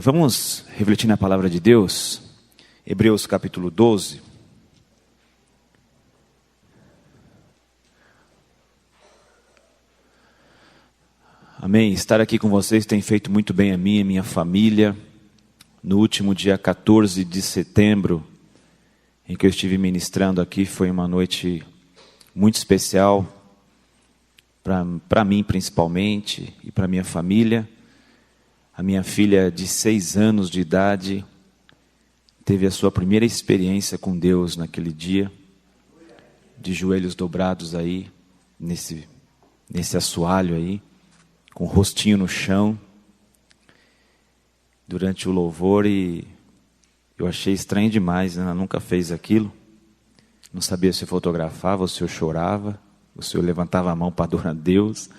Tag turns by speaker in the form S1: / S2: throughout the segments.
S1: Vamos refletir na palavra de Deus, Hebreus capítulo 12. Amém. Estar aqui com vocês tem feito muito bem a mim e a minha família. No último dia 14 de setembro, em que eu estive ministrando aqui, foi uma noite muito especial, para mim principalmente, e para minha família. A minha filha de 6 anos de idade teve a sua primeira experiência com Deus naquele dia, de joelhos dobrados aí, nesse assoalho aí, com o rostinho no chão, durante o louvor, e eu achei estranho demais, né? Ela nunca fez aquilo, não sabia se eu fotografava ou se eu chorava, ou se eu levantava a mão para adorar a Deus.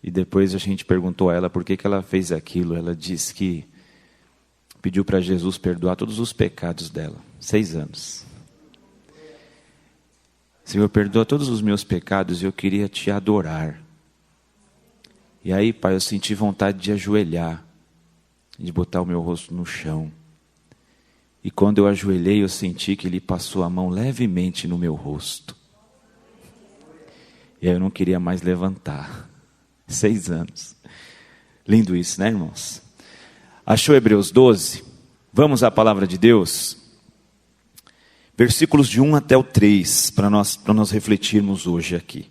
S1: E depois a gente perguntou a ela por que ela fez aquilo. Ela disse que pediu para Jesus perdoar todos os pecados dela. 6 anos. Senhor, perdoa todos os meus pecados e eu queria te adorar. E aí, Pai, eu senti vontade de ajoelhar, de botar o meu rosto no chão. E quando eu ajoelhei, eu senti que Ele passou a mão levemente no meu rosto. E aí eu não queria mais levantar. 6 anos. Lindo isso, né, irmãos? Achou Hebreus 12? Vamos à palavra de Deus. Versículos de 1 até o 3, para nós refletirmos hoje aqui.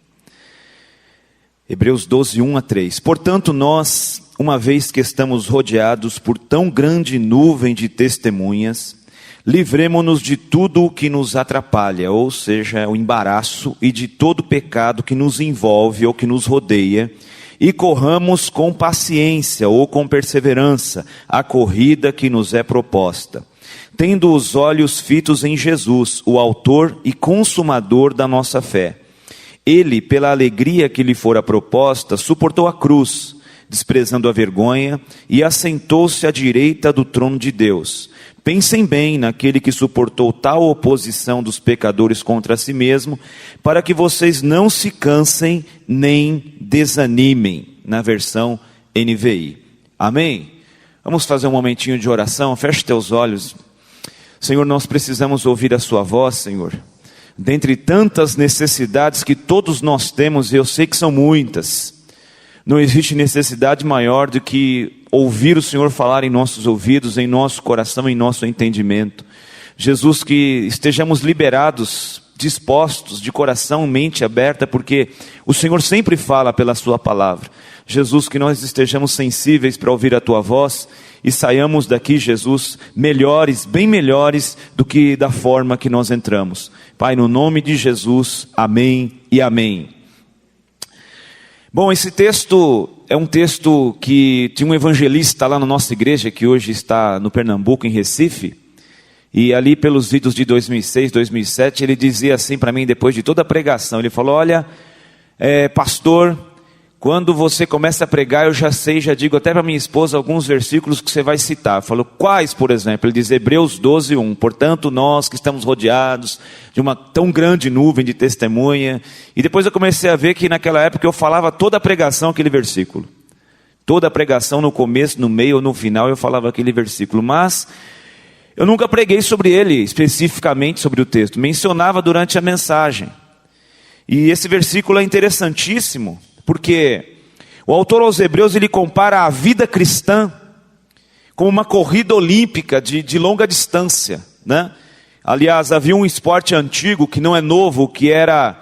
S1: Hebreus 12, 1 a 3. Portanto, nós, uma vez que estamos rodeados por tão grande nuvem de testemunhas, livremo-nos de tudo o que nos atrapalha, ou seja, o embaraço, e de todo pecado que nos envolve ou que nos rodeia, e corramos com paciência ou com perseverança a corrida que nos é proposta, tendo os olhos fitos em Jesus, o autor e consumador da nossa fé. Ele, pela alegria que lhe fora proposta, suportou a cruz, desprezando a vergonha, e assentou-se à direita do trono de Deus. Pensem bem naquele que suportou tal oposição dos pecadores contra si mesmo, para que vocês não se cansem nem desanimem, na versão NVI. Amém? Vamos fazer um momentinho de oração. Feche teus olhos. Senhor, nós precisamos ouvir a sua voz, Senhor. Dentre tantas necessidades que todos nós temos, e eu sei que são muitas, não existe necessidade maior do que ouvir o Senhor falar em nossos ouvidos, em nosso coração, em nosso entendimento. Jesus, que estejamos liberados, dispostos, de coração, mente aberta, porque o Senhor sempre fala pela sua palavra. Jesus, que nós estejamos sensíveis para ouvir a tua voz e saiamos daqui, Jesus, melhores, bem melhores do que da forma que nós entramos. Pai, no nome de Jesus, amém e amém. Bom, esse texto é um texto que tinha um evangelista lá na nossa igreja, que hoje está no Pernambuco, em Recife, e ali pelos idos de 2006, 2007, ele dizia assim para mim, depois de toda a pregação, ele falou: olha, pastor, quando você começa a pregar, eu já sei, já digo até para minha esposa alguns versículos que você vai citar. Falou, quais, por exemplo? Ele diz Hebreus 12, 1. Portanto, nós que estamos rodeados de uma tão grande nuvem de testemunha. E depois eu comecei a ver que naquela época eu falava toda a pregação aquele versículo. Toda a pregação no começo, no meio ou no final eu falava aquele versículo. Mas eu nunca preguei sobre ele, especificamente sobre o texto. Mencionava durante a mensagem. E esse versículo é interessantíssimo, porque o autor aos Hebreus, ele compara a vida cristã como uma corrida olímpica de longa distância, né? Aliás, havia um esporte antigo, que não é novo, que era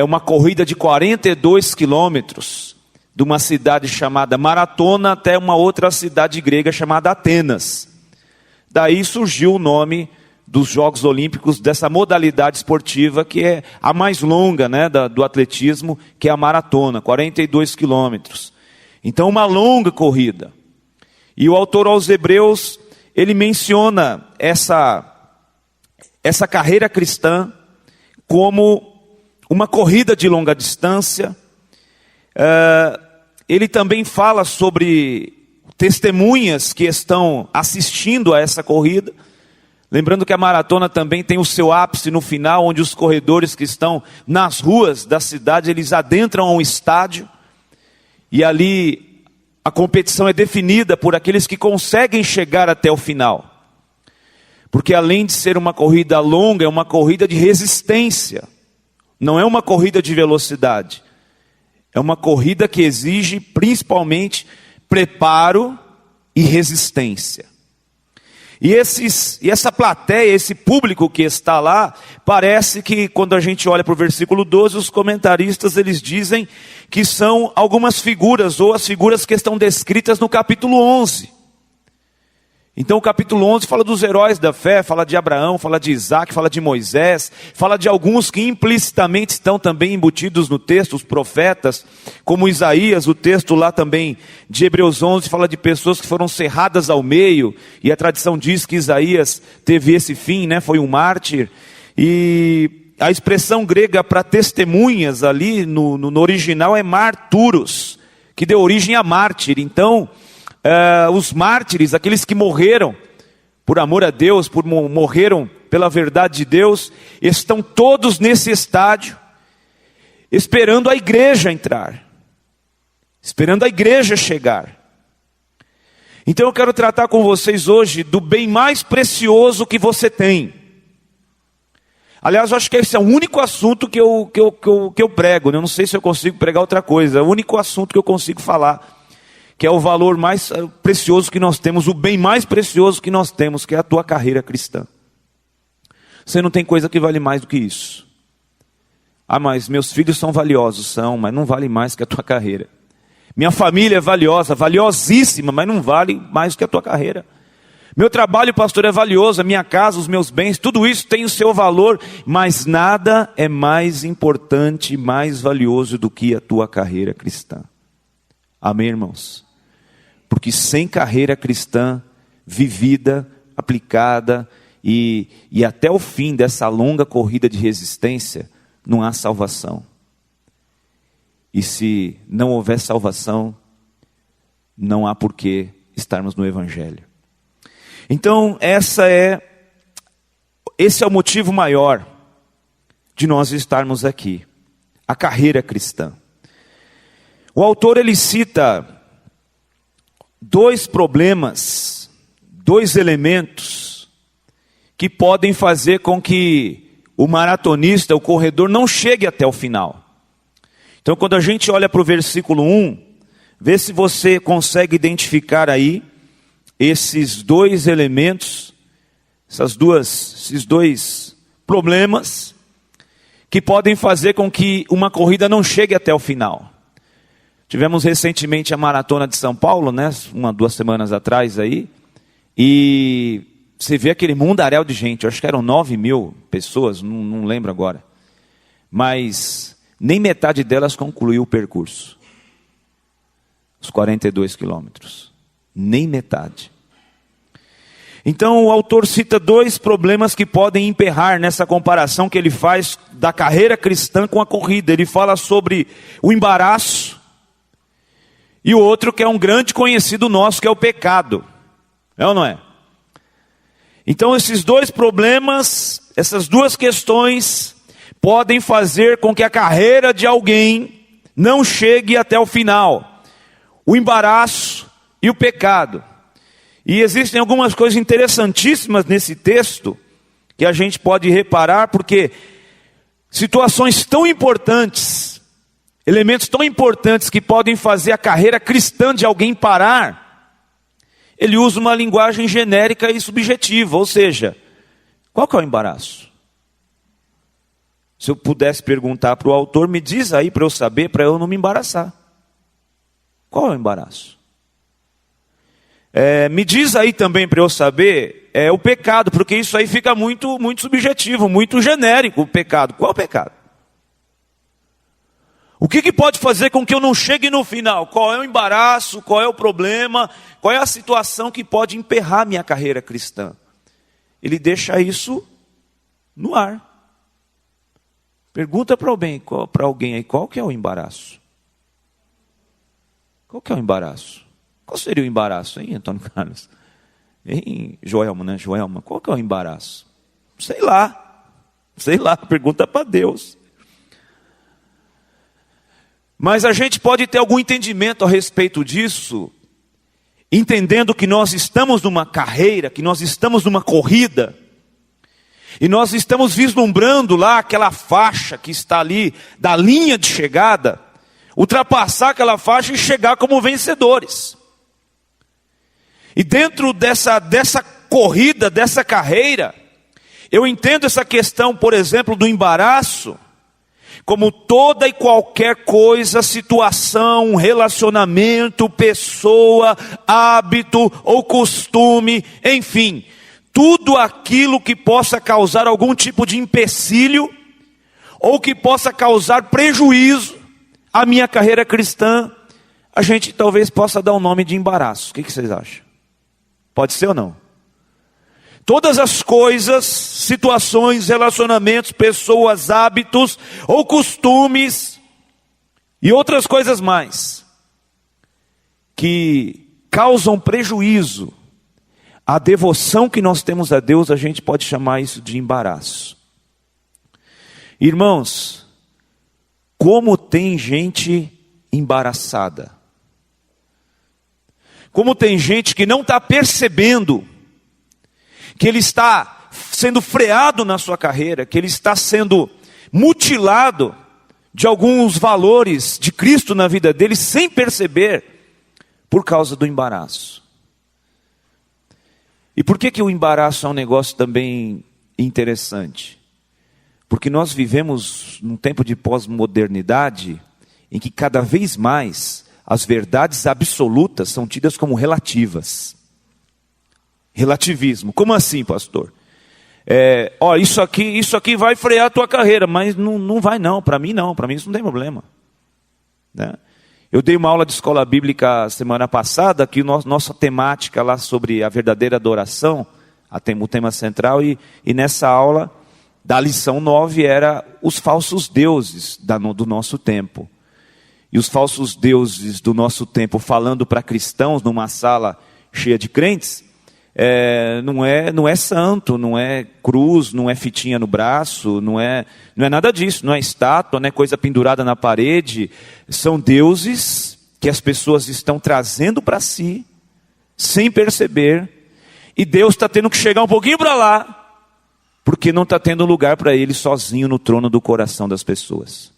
S1: uma corrida de 42 quilômetros, de uma cidade chamada Maratona até uma outra cidade grega chamada Atenas. Daí surgiu o nome dos Jogos Olímpicos, dessa modalidade esportiva que é a mais longa, né, do atletismo, que é a maratona, 42 quilômetros. Então, uma longa corrida. E o autor aos Hebreus, ele menciona essa carreira cristã como uma corrida de longa distância. Ele também fala sobre testemunhas que estão assistindo a essa corrida. Lembrando que a maratona também tem o seu ápice no final, onde os corredores que estão nas ruas da cidade, eles adentram a um estádio, e ali a competição é definida por aqueles que conseguem chegar até o final. Porque além de ser uma corrida longa, é uma corrida de resistência. Não é uma corrida de velocidade. É uma corrida que exige principalmente preparo e resistência. E essa plateia, esse público que está lá, parece que quando a gente olha para o versículo 12, os comentaristas eles dizem que são algumas figuras, ou as figuras que estão descritas no capítulo 11. Então o capítulo 11 fala dos heróis da fé, fala de Abraão, fala de Isaac, fala de Moisés, fala de alguns que implicitamente estão também embutidos no texto, os profetas, como Isaías. O texto lá também de Hebreus 11 fala de pessoas que foram cerradas ao meio, e a tradição diz que Isaías teve esse fim, né? Foi um mártir. E a expressão grega para testemunhas ali no original é marturos, que deu origem a mártir. Então os mártires, aqueles que morreram por amor a Deus, morreram pela verdade de Deus, estão todos nesse estádio, esperando a igreja entrar, esperando a igreja chegar. Então eu quero tratar com vocês hoje do bem mais precioso que você tem. Aliás, eu acho que esse é o único assunto que eu prego, né? Eu não sei se eu consigo pregar outra coisa, é o único assunto que eu consigo falar, que é o valor mais precioso que nós temos, o bem mais precioso que nós temos, que é a tua carreira cristã. Você não tem coisa que vale mais do que isso. Ah, mas meus filhos são valiosos, mas não vale mais que a tua carreira. Minha família é valiosa, valiosíssima, mas não vale mais do que a tua carreira. Meu trabalho, pastor, é valioso, a minha casa, os meus bens, tudo isso tem o seu valor, mas nada é mais importante, mais valioso do que a tua carreira cristã. Amém, irmãos? Porque sem carreira cristã vivida, aplicada e até o fim dessa longa corrida de resistência, não há salvação. E se não houver salvação, não há por que estarmos no Evangelho. Então esse é o motivo maior de nós estarmos aqui. A carreira cristã. O autor ele cita dois problemas, dois elementos que podem fazer com que o maratonista, o corredor, não chegue até o final. Então quando a gente olha para o versículo 1, vê se você consegue identificar aí esses dois elementos, esses dois problemas que podem fazer com que uma corrida não chegue até o final. Tivemos recentemente a maratona de São Paulo, né? 2 semanas atrás aí, e você vê aquele mundaréu de gente, eu acho que eram 9.000 pessoas, não lembro agora, mas nem metade delas concluiu o percurso, os 42 quilômetros, nem metade. Então o autor cita dois problemas que podem emperrar nessa comparação que ele faz da carreira cristã com a corrida. Ele fala sobre o embaraço, e o outro que é um grande conhecido nosso, que é o pecado. É ou não é? Então esses dois problemas, essas duas questões, podem fazer com que a carreira de alguém não chegue até o final. O embaraço e o pecado. E existem algumas coisas interessantíssimas nesse texto, que a gente pode reparar, porque situações tão importantes, elementos tão importantes que podem fazer a carreira cristã de alguém parar, ele usa uma linguagem genérica e subjetiva, ou seja, qual que é o embaraço? Se eu pudesse perguntar para o autor, me diz aí para eu saber, para eu não me embaraçar. Qual é o embaraço? Me diz aí também para eu saber, o pecado, porque isso aí fica muito, muito subjetivo, muito genérico o pecado. Qual é o pecado? O que pode fazer com que eu não chegue no final? Qual é o embaraço? Qual é o problema? Qual é a situação que pode emperrar minha carreira cristã? Ele deixa isso no ar. Pergunta para alguém aí, qual que é o embaraço? Qual que é o embaraço? Qual seria o embaraço, hein, Antônio Carlos? Hein, Joelma, né? Joelma, qual que é o embaraço? Sei lá, pergunta para Deus. Mas a gente pode ter algum entendimento a respeito disso, entendendo que nós estamos numa carreira, que nós estamos numa corrida, e nós estamos vislumbrando lá aquela faixa que está ali, da linha de chegada, ultrapassar aquela faixa e chegar como vencedores. E dentro dessa corrida, dessa carreira, eu entendo essa questão, por exemplo, do embaraço, como toda e qualquer coisa, situação, relacionamento, pessoa, hábito ou costume, enfim, tudo aquilo que possa causar algum tipo de empecilho, ou que possa causar prejuízo à minha carreira cristã, a gente talvez possa dar o nome de embaraço. O que vocês acham? Pode ser ou não? Todas as coisas, situações, relacionamentos, pessoas, hábitos ou costumes e outras coisas mais que causam prejuízo à devoção que nós temos a Deus, a gente pode chamar isso de embaraço. Irmãos, como tem gente embaraçada. Como tem gente que não está percebendo que ele está sendo freado na sua carreira, que ele está sendo mutilado de alguns valores de Cristo na vida dele, sem perceber, por causa do embaraço. E por que o embaraço é um negócio também interessante? Porque nós vivemos num tempo de pós-modernidade, em que cada vez mais as verdades absolutas são tidas como relativas. Relativismo. Como assim, pastor? Isso aqui vai frear a tua carreira, mas não vai não, para mim isso não tem problema. Né? Eu dei uma aula de escola bíblica semana passada, que nossa temática lá sobre a verdadeira adoração, o tema central, e nessa aula, da lição 9, era os falsos deuses do nosso tempo. E os falsos deuses do nosso tempo, falando para cristãos numa sala cheia de crentes, não é santo, não é cruz, não é fitinha no braço, não é nada disso, não é estátua, não é coisa pendurada na parede. São deuses que as pessoas estão trazendo para si, sem perceber, e Deus está tendo que chegar um pouquinho para lá, porque não está tendo lugar para Ele sozinho no trono do coração das pessoas.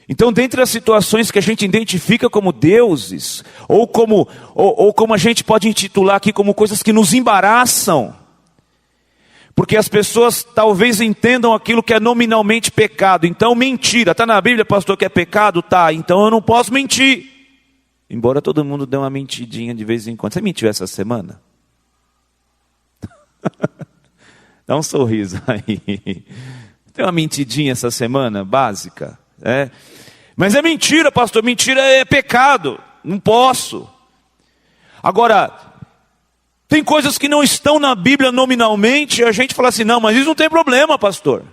S1: Então, dentre as situações que a gente identifica como deuses, ou como a gente pode intitular aqui como coisas que nos embaraçam, porque as pessoas talvez entendam aquilo que é nominalmente pecado. Então, mentira, está na Bíblia, pastor, que é pecado? Tá, então eu não posso mentir. Embora todo mundo dê uma mentidinha de vez em quando. Você mentiu essa semana? Dá um sorriso aí. Tem uma mentidinha essa semana, básica? Mas é mentira, pastor, mentira é pecado, não posso. Agora, tem coisas que não estão na Bíblia nominalmente, e a gente fala assim, não, mas isso não tem problema, pastor.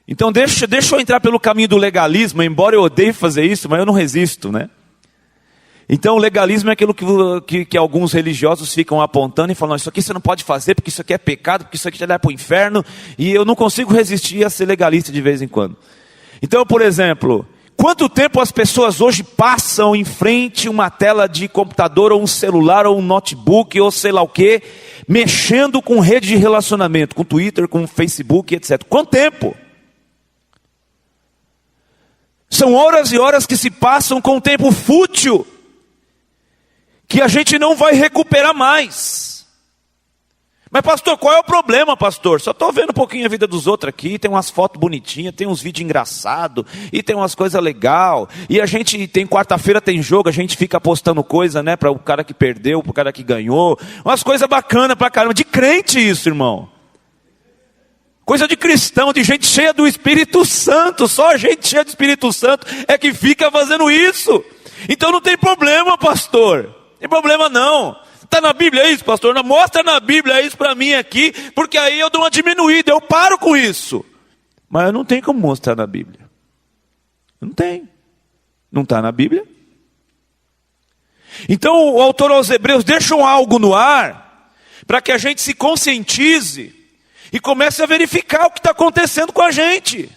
S1: Então deixa eu entrar pelo caminho do legalismo, embora eu odeie fazer isso, mas eu não resisto, né? Então o legalismo é aquilo que alguns religiosos ficam apontando e falando, isso aqui você não pode fazer, porque isso aqui é pecado, porque isso aqui te leva para o inferno, e eu não consigo resistir a ser legalista de vez em quando. Então, por exemplo, quanto tempo as pessoas hoje passam em frente a uma tela de computador, ou um celular, ou um notebook, ou sei lá o quê, mexendo com rede de relacionamento, com Twitter, com Facebook, etc. Quanto tempo? São horas e horas que se passam com um tempo fútil, que a gente não vai recuperar mais. Mas pastor, qual é o problema, pastor? Só estou vendo um pouquinho a vida dos outros aqui, tem umas fotos bonitinhas, tem uns vídeos engraçados, e tem umas coisas legais, e a gente tem quarta-feira tem jogo, a gente fica postando coisa, né, para o cara que perdeu, para o cara que ganhou, umas coisas bacanas pra caramba, de crente isso, irmão. Coisa de cristão, de gente cheia do Espírito Santo, só gente cheia do Espírito Santo é que fica fazendo isso. Então não tem problema, pastor. Não tem problema não. Está na Bíblia isso, pastor? Não, mostra na Bíblia isso para mim aqui, porque aí eu dou uma diminuída, eu paro com isso. Mas eu não tenho como mostrar na Bíblia. Não tem. Não está na Bíblia. Então o autor aos Hebreus deixa algo no ar, para que a gente se conscientize e comece a verificar o que está acontecendo com a gente.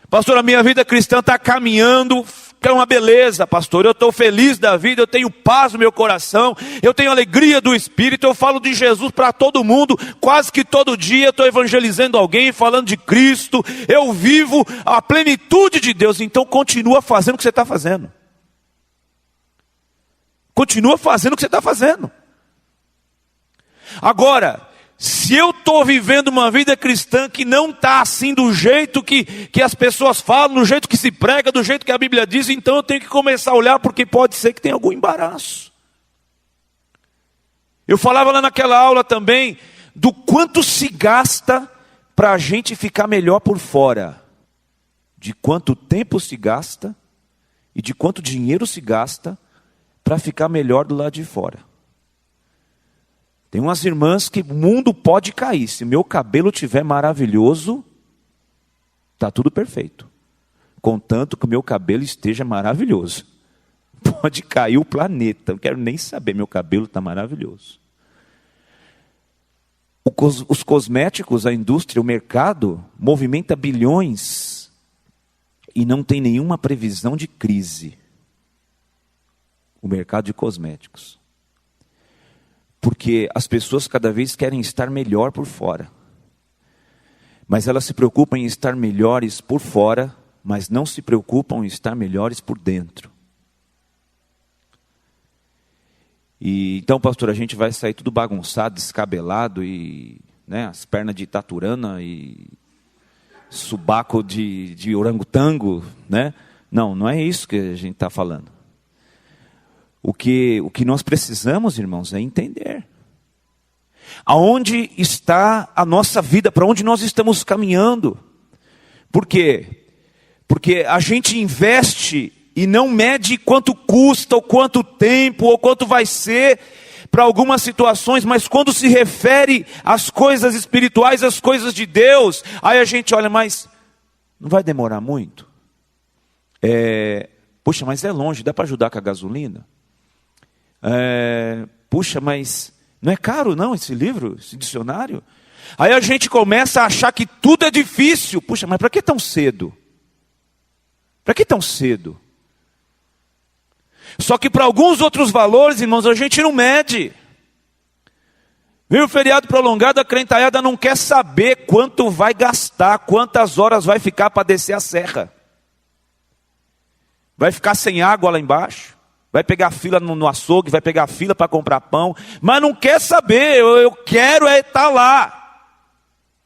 S1: Pastor, a minha vida cristã está caminhando, é uma beleza, pastor, eu estou feliz da vida, eu tenho paz no meu coração, eu tenho alegria do Espírito, eu falo de Jesus para todo mundo, quase que todo dia estou evangelizando alguém, falando de Cristo, eu vivo a plenitude de Deus. Então continua fazendo o que você está fazendo. Continua fazendo o que você está fazendo. Agora, se eu estou vivendo uma vida cristã que não está assim do jeito que as pessoas falam, do jeito que se prega, do jeito que a Bíblia diz, então eu tenho que começar a olhar, porque pode ser que tenha algum embaraço. Eu falava lá naquela aula também, do quanto se gasta para a gente ficar melhor por fora. De quanto tempo se gasta e de quanto dinheiro se gasta para ficar melhor do lado de fora. Tem umas irmãs que o mundo pode cair. Se meu cabelo estiver maravilhoso, está tudo perfeito. Contanto que o meu cabelo esteja maravilhoso. Pode cair o planeta, não quero nem saber, meu cabelo está maravilhoso. Os cosméticos, a indústria, o mercado, movimenta bilhões e não tem nenhuma previsão de crise. O mercado de cosméticos. Porque as pessoas cada vez querem estar melhor por fora. Mas elas se preocupam em estar melhores por fora, mas não se preocupam em estar melhores por dentro. E então, pastor, a gente vai sair tudo bagunçado, descabelado, e as pernas de taturana e subaco de orangotango, né? Não é isso que a gente está falando. O que nós precisamos, irmãos, é entender aonde está a nossa vida, para onde nós estamos caminhando. Por quê? Porque a gente investe e não mede quanto custa, ou quanto tempo, ou quanto vai ser para algumas situações, mas quando se refere às coisas espirituais, às coisas de Deus, aí a gente olha, mas não vai demorar muito? Puxa, mas é longe, dá para ajudar com a gasolina? Puxa, mas não é caro não esse livro, esse dicionário? Aí a gente começa a achar que tudo é difícil. Puxa, mas para que tão cedo? Para que tão cedo? Só que para alguns outros valores, irmãos, a gente não mede. Vem o feriado prolongado, a crentaiada não quer saber quanto vai gastar, quantas horas vai ficar para descer a serra. Vai ficar sem água lá embaixo. Vai pegar fila no açougue, vai pegar fila para comprar pão, mas não quer saber, eu quero estar lá.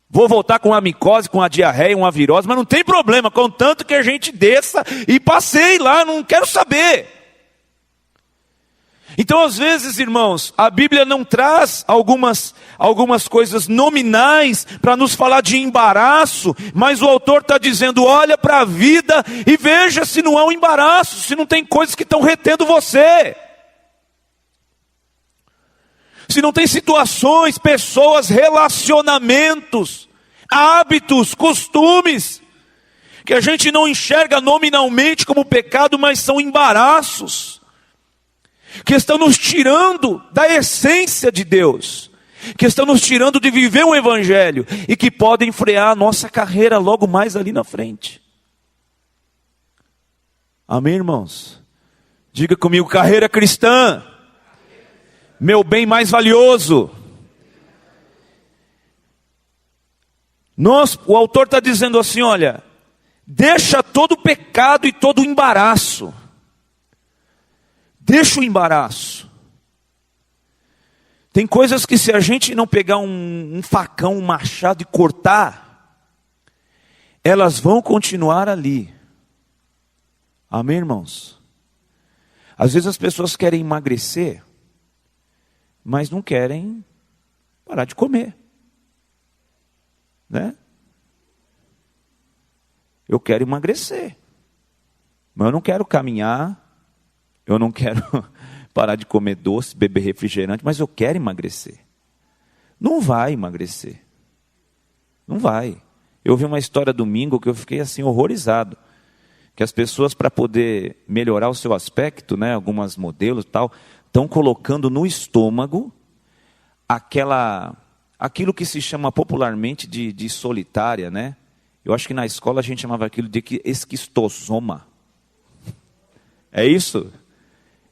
S1: Vou voltar com uma micose, com uma diarreia, uma virose, mas não tem problema, contanto que a gente desça e passeie lá, não quero saber. Então, às vezes, irmãos, a Bíblia não traz algumas coisas nominais para nos falar de embaraço, mas o autor está dizendo, olha para a vida e veja se não há um embaraço, se não tem coisas que estão retendo você. Se não tem situações, pessoas, relacionamentos, hábitos, costumes, que a gente não enxerga nominalmente como pecado, mas são embaraços, que estão nos tirando da essência de Deus, que estão nos tirando de viver o Evangelho, e que podem frear a nossa carreira logo mais ali na frente. Amém, irmãos? Diga comigo, carreira cristã, meu bem mais valioso. O autor está dizendo assim, olha, deixa todo o pecado e todo o embaraço. Deixa o embaraço. Tem coisas que se a gente não pegar um facão, um machado e cortar, elas vão continuar ali. Amém, irmãos? Às vezes as pessoas querem emagrecer, mas não querem parar de comer. Né? Eu quero emagrecer, mas eu não quero caminhar, eu não quero parar de comer doce, beber refrigerante, mas eu quero emagrecer. Não vai emagrecer. Não vai. Eu vi uma história domingo que eu fiquei assim horrorizado. que as pessoas, para poder melhorar o seu aspecto, né, algumas modelos e tal, estão colocando no estômago aquilo que se chama popularmente de solitária, né? Eu acho que na escola a gente chamava aquilo de esquistosoma. É isso?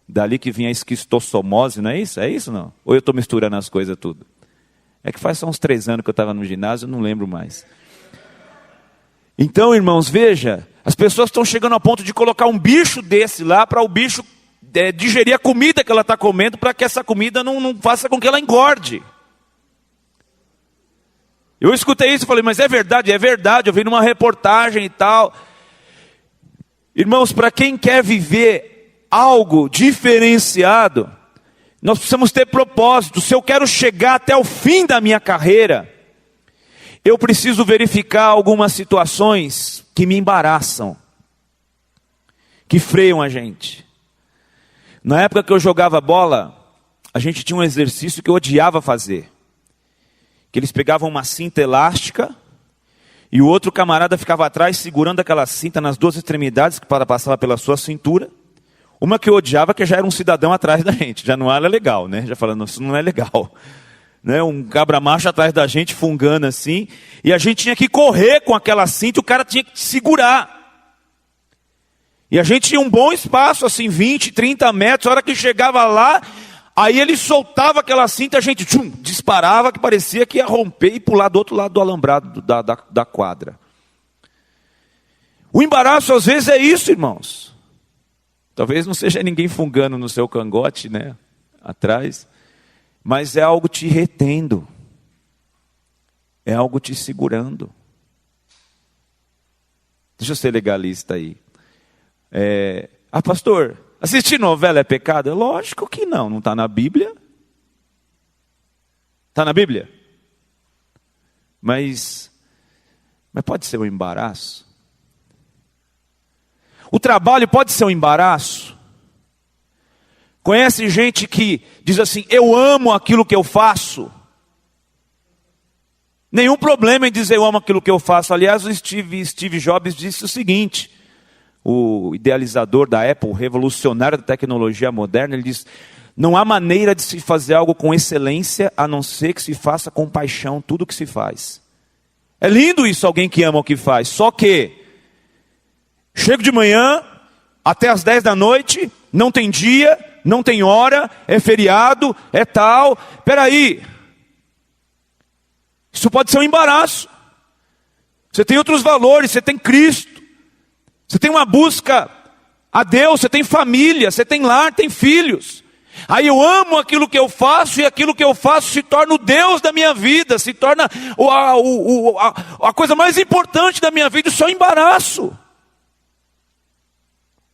S1: Dali que vinha a esquistossomose, não é isso? É isso não? Ou eu estou misturando as coisas tudo? É que faz só uns 3 anos que eu estava no ginásio, eu não lembro mais. Então, irmãos, veja, as pessoas estão chegando ao ponto de colocar um bicho desse lá para o bicho digerir a comida que ela está comendo, para que essa comida não faça com que ela engorde. Eu escutei isso e falei, mas é verdade, eu vi numa reportagem e tal. Irmãos, para quem quer viver algo diferenciado, nós precisamos ter propósito. Se eu quero chegar até o fim da minha carreira, eu preciso verificar algumas situações que me embaraçam, que freiam a gente. Na época que eu jogava bola, a gente tinha um exercício que eu odiava fazer. Que eles pegavam uma cinta elástica e o outro camarada ficava atrás segurando aquela cinta nas 2 extremidades que passava pela sua cintura. Uma que eu odiava, que já era um cidadão atrás da gente, já não era legal, né? Já falando, isso não é legal. Né? Um cabra macho atrás da gente, fungando assim, e a gente tinha que correr com aquela cinta, e o cara tinha que segurar. E a gente tinha um bom espaço, assim, 20, 30 metros, a hora que chegava lá, aí ele soltava aquela cinta, a gente disparava, que parecia que ia romper e pular do outro lado do alambrado da quadra. O embaraço às vezes é isso, irmãos. Talvez não seja ninguém fungando no seu cangote, né, atrás, mas é algo te retendo, é algo te segurando. Deixa eu ser legalista aí. Pastor, assistir novela é pecado? Lógico que não, não está na Bíblia. Está na Bíblia? Mas pode ser um embaraço? O trabalho pode ser um embaraço? Conhece gente que diz assim, eu amo aquilo que eu faço. Nenhum problema em dizer eu amo aquilo que eu faço. Aliás, o Steve Jobs disse o seguinte, o idealizador da Apple, o revolucionário da tecnologia moderna, ele diz, não há maneira de se fazer algo com excelência, a não ser que se faça com paixão tudo o que se faz. É lindo isso, alguém que ama o que faz, só que chego de manhã, até as 10 da noite, não tem dia, não tem hora, é feriado, é tal. Peraí, isso pode ser um embaraço. Você tem outros valores, você tem Cristo, você tem uma busca a Deus, você tem família, você tem lar, tem filhos. Aí eu amo aquilo que eu faço e aquilo que eu faço se torna o Deus da minha vida, se torna a coisa mais importante da minha vida, isso é um embaraço.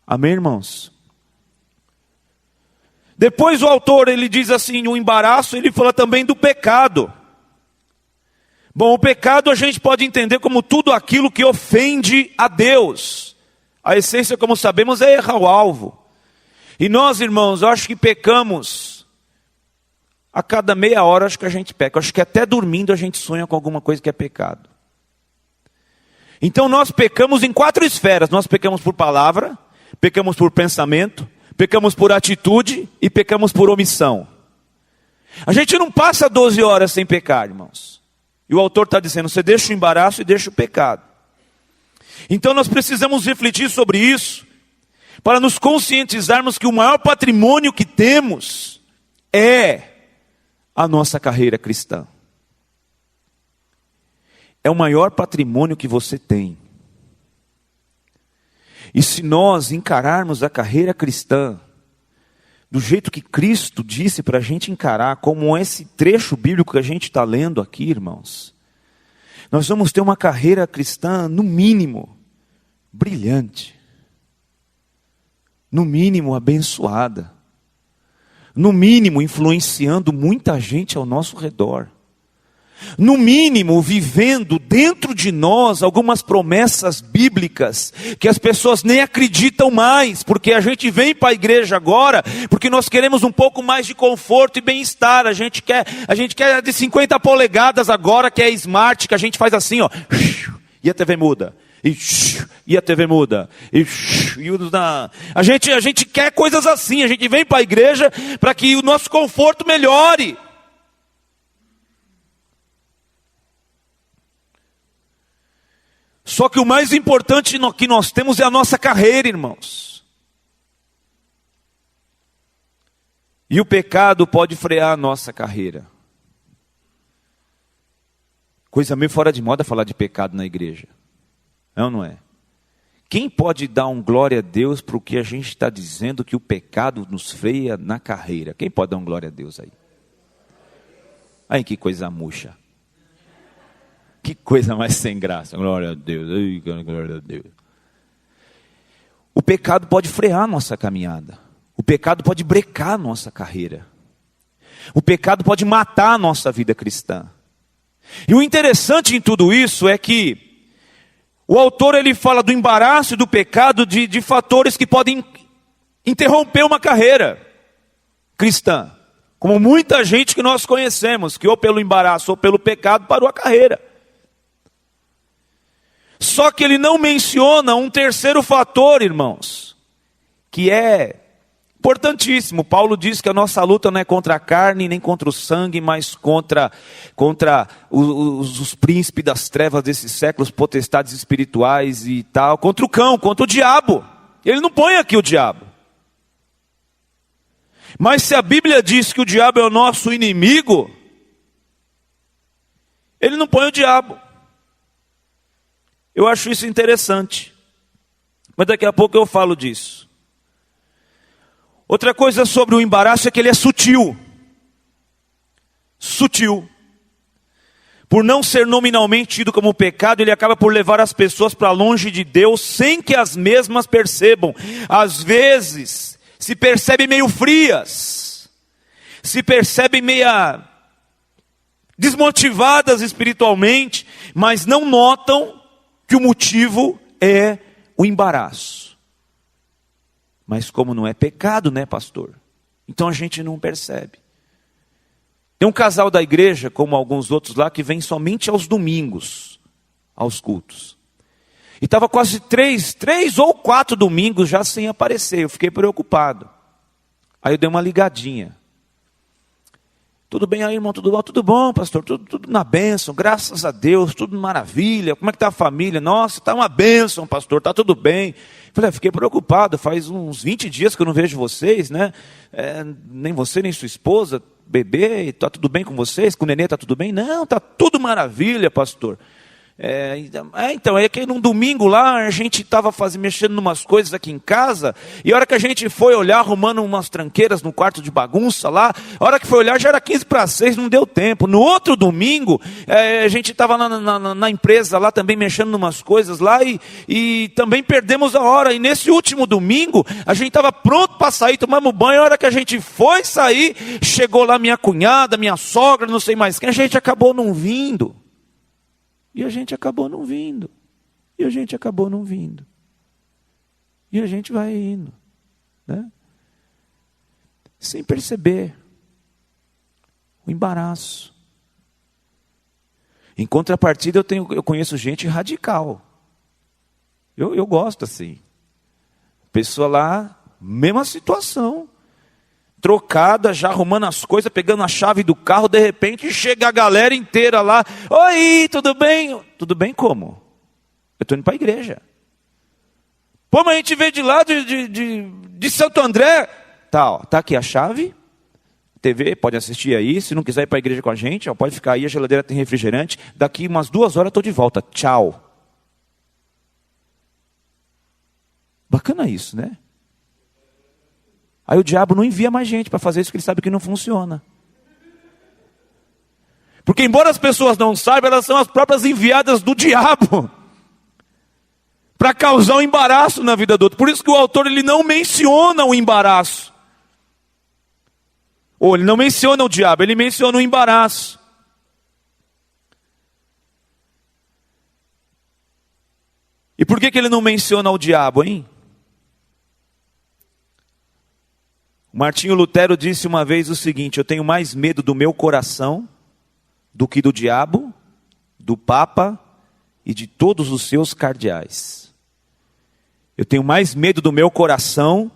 S1: Amém, irmãos? Depois o autor, ele diz assim, o embaraço, ele fala também do pecado. Bom, o pecado a gente pode entender como tudo aquilo que ofende a Deus. A essência, como sabemos, é errar o alvo. E nós, irmãos, eu acho que pecamos a cada meia hora, acho que a gente peca. Eu acho que até dormindo a gente sonha com alguma coisa que é pecado. Então nós pecamos em 4 esferas. Nós pecamos por palavra, pecamos por pensamento, pecamos por atitude e pecamos por omissão. A gente não passa 12 horas sem pecar, irmãos. E o autor está dizendo, você deixa o embaraço e deixa o pecado. Então nós precisamos refletir sobre isso, para nos conscientizarmos que o maior patrimônio que temos é a nossa carreira cristã. É o maior patrimônio que você tem. E se nós encararmos a carreira cristã do jeito que Cristo disse para a gente encarar, como esse trecho bíblico que a gente está lendo aqui, irmãos, nós vamos ter uma carreira cristã, no mínimo, brilhante. No mínimo, abençoada. No mínimo, influenciando muita gente ao nosso redor. No mínimo, vivendo dentro de nós algumas promessas bíblicas que as pessoas nem acreditam mais, porque a gente vem para a igreja agora porque nós queremos um pouco mais de conforto e bem-estar. A gente quer de 50 polegadas agora, que é smart, que a gente faz assim, ó, e a TV muda. E a TV muda. A gente quer coisas assim. A gente vem para a igreja para que o nosso conforto melhore. Só que o mais importante que nós temos é a nossa carreira, irmãos. E o pecado pode frear a nossa carreira. Coisa meio fora de moda falar de pecado na igreja. É ou não é? Quem pode dar um glória a Deus para o que a gente está dizendo que o pecado nos freia na carreira? Quem pode dar um glória a Deus aí? Ai, que coisa murcha. Que coisa mais sem graça. Glória a Deus. Ai, glória a Deus. O pecado pode frear a nossa caminhada. O pecado pode brecar a nossa carreira. O pecado pode matar a nossa vida cristã. E o interessante em tudo isso é que o autor ele fala do embaraço e do pecado de fatores que podem interromper uma carreira cristã. Como muita gente que nós conhecemos, que ou pelo embaraço ou pelo pecado parou a carreira. Só que ele não menciona um terceiro fator, irmãos, que é importantíssimo. Paulo diz que a nossa luta não é contra a carne, nem contra o sangue, mas contra os príncipes das trevas desses séculos, potestades espirituais e tal, contra o cão, contra o diabo. Ele não põe aqui o diabo. Mas se a Bíblia diz que o diabo é o nosso inimigo, ele não põe o diabo. Eu acho isso interessante. Mas daqui a pouco eu falo disso. Outra coisa sobre o embaraço é que ele é sutil. Sutil. Por não ser nominalmente tido como pecado, ele acaba por levar as pessoas para longe de Deus sem que as mesmas percebam. Às vezes, se percebem meio frias. Se percebem meia desmotivadas espiritualmente, mas não notam que o motivo é o embaraço. Mas como não é pecado, né, pastor? Então a gente não percebe. Tem um casal da igreja, como alguns outros lá, que vem somente aos domingos, aos cultos. E estava quase 3 ou 4 domingos já sem aparecer. Eu fiquei preocupado. Aí eu dei uma ligadinha. Tudo bem aí, irmão? Tudo bom? Tudo bom, pastor? Tudo na bênção, graças a Deus, tudo maravilha. Como é que está a família? Nossa, está uma bênção, pastor, está tudo bem. Falei, fiquei preocupado, faz uns 20 dias que eu não vejo vocês, né? Nem você, nem sua esposa, bebê, está tudo bem com vocês? Com o nenê está tudo bem? Não, está tudo maravilha, pastor. Então, é que num domingo lá, a gente estava mexendo em umas coisas aqui em casa, e a hora que a gente foi olhar, arrumando umas tranqueiras no quarto de bagunça lá, a hora que foi olhar já era 15:06, não deu tempo. No outro domingo, a gente estava na empresa lá também mexendo em umas coisas lá, e também perdemos a hora. E nesse último domingo, a gente estava pronto para sair, tomamos banho, a hora que a gente foi sair, chegou lá minha cunhada, minha sogra, não sei mais quem, a gente acabou não vindo. E a gente acabou não vindo. E a gente acabou não vindo. E a gente vai indo, né? Sem perceber. O embaraço. Em contrapartida, eu conheço gente radical. Eu gosto assim. Pessoa lá, mesma situação. Trocada, já arrumando as coisas, pegando a chave do carro, de repente chega a galera inteira lá. Oi, tudo bem? Tudo bem como? Eu estou indo para a igreja. Pô, mas a gente veio de lá de Santo André. Tá aqui a chave. TV, pode assistir aí. Se não quiser ir para a igreja com a gente, pode ficar aí, a geladeira tem refrigerante. Daqui umas 2 horas eu estou de volta. Tchau. Bacana isso, né? Aí o diabo não envia mais gente para fazer isso, porque ele sabe que não funciona. Porque embora as pessoas não saibam, elas são as próprias enviadas do diabo para causar um embaraço na vida do outro. Por isso que o autor ele não menciona o embaraço. Ou ele não menciona o diabo, ele menciona o embaraço. E por que ele não menciona o diabo, hein? Martinho Lutero disse uma vez o seguinte: eu tenho mais medo do meu coração do que do diabo, do Papa e de todos os seus cardeais. Eu tenho mais medo do meu coração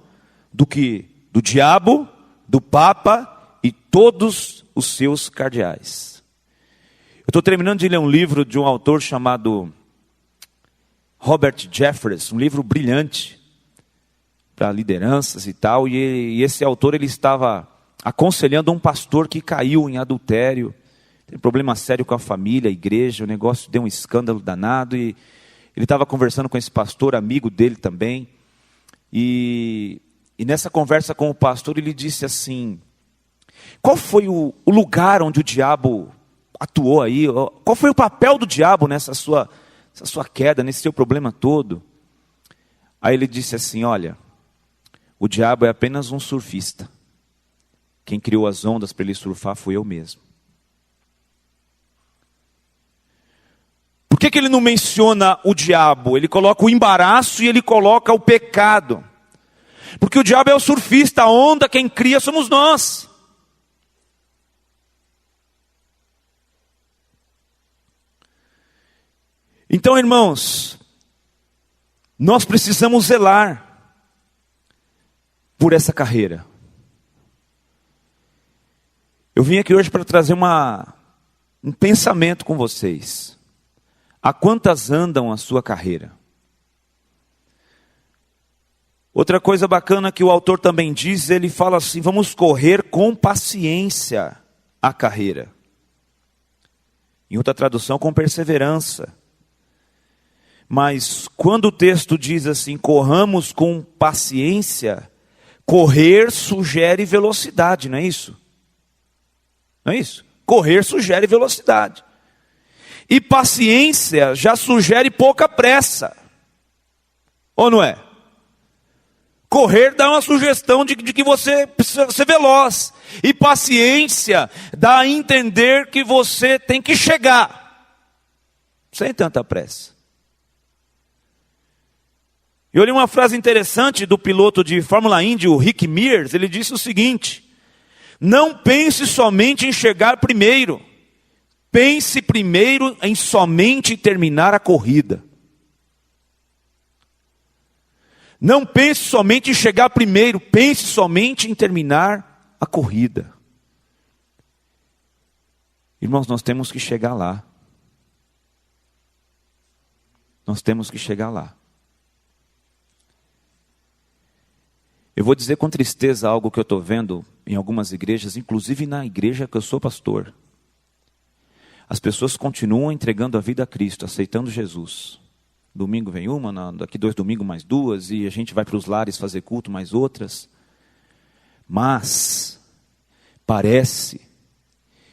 S1: do que do diabo, do Papa e todos os seus cardeais. Eu estou terminando de ler um livro de um autor chamado Robert Jeffress, um livro brilhante para lideranças e tal, e esse autor ele estava aconselhando um pastor que caiu em adultério, tem problema sério com a família, a igreja, o negócio deu um escândalo danado, e ele estava conversando com esse pastor, amigo dele também, e nessa conversa com o pastor ele disse assim, qual foi o lugar onde o diabo atuou aí, qual foi o papel do diabo nessa sua queda, nesse seu problema todo? Aí ele disse assim, olha, o diabo é apenas um surfista. Quem criou as ondas para ele surfar foi eu mesmo. Por que ele não menciona o diabo? Ele coloca o embaraço e ele coloca o pecado. Porque o diabo é o surfista, a onda quem cria somos nós. Então, irmãos, nós precisamos zelar por essa carreira. Eu vim aqui hoje para trazer um pensamento com vocês. A quantas andam a sua carreira? Outra coisa bacana que o autor também diz, ele fala assim, vamos correr com paciência a carreira. Em outra tradução, com perseverança. Mas quando o texto diz assim, corramos com paciência, correr sugere velocidade, não é isso? Não é isso? Correr sugere velocidade. E paciência já sugere pouca pressa. Ou não é? Correr dá uma sugestão de que você precisa ser veloz. E paciência dá a entender que você tem que chegar. Sem tanta pressa. Eu li uma frase interessante do piloto de Fórmula Indy, o Rick Mears. Ele disse o seguinte, não pense somente em chegar primeiro. Pense primeiro em somente terminar a corrida. Não pense somente em chegar primeiro, pense somente em terminar a corrida. Irmãos, nós temos que chegar lá. Nós temos que chegar lá. Eu vou dizer com tristeza algo que eu estou vendo em algumas igrejas, inclusive na igreja que eu sou pastor. As pessoas continuam entregando a vida a Cristo, aceitando Jesus. Domingo vem uma, daqui 2 domingos mais 2, e a gente vai para os lares fazer culto mais outras. Mas parece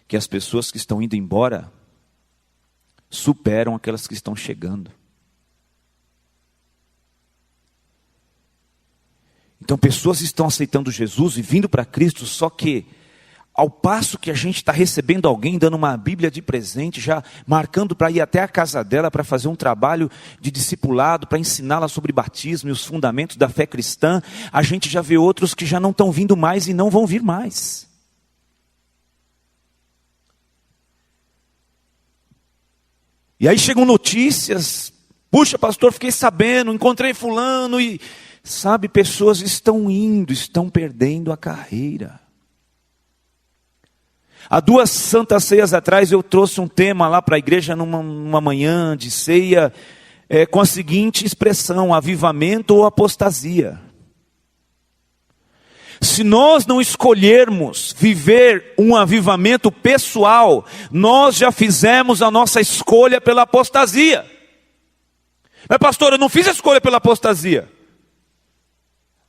S1: que as pessoas que estão indo embora superam aquelas que estão chegando. Então pessoas estão aceitando Jesus e vindo para Cristo, só que ao passo que a gente está recebendo alguém, dando uma Bíblia de presente, já marcando para ir até a casa dela, para fazer um trabalho de discipulado, para ensiná-la sobre batismo e os fundamentos da fé cristã, a gente já vê outros que já não estão vindo mais e não vão vir mais. E aí chegam notícias, puxa pastor, fiquei sabendo, encontrei fulano e... Sabe, pessoas estão indo, estão perdendo a carreira. Há 2 santas ceias atrás eu trouxe um tema lá para a igreja numa manhã de ceia, com a seguinte expressão, avivamento ou apostasia. Se nós não escolhermos viver um avivamento pessoal, nós já fizemos a nossa escolha pela apostasia. Mas pastor, eu não fiz a escolha pela apostasia.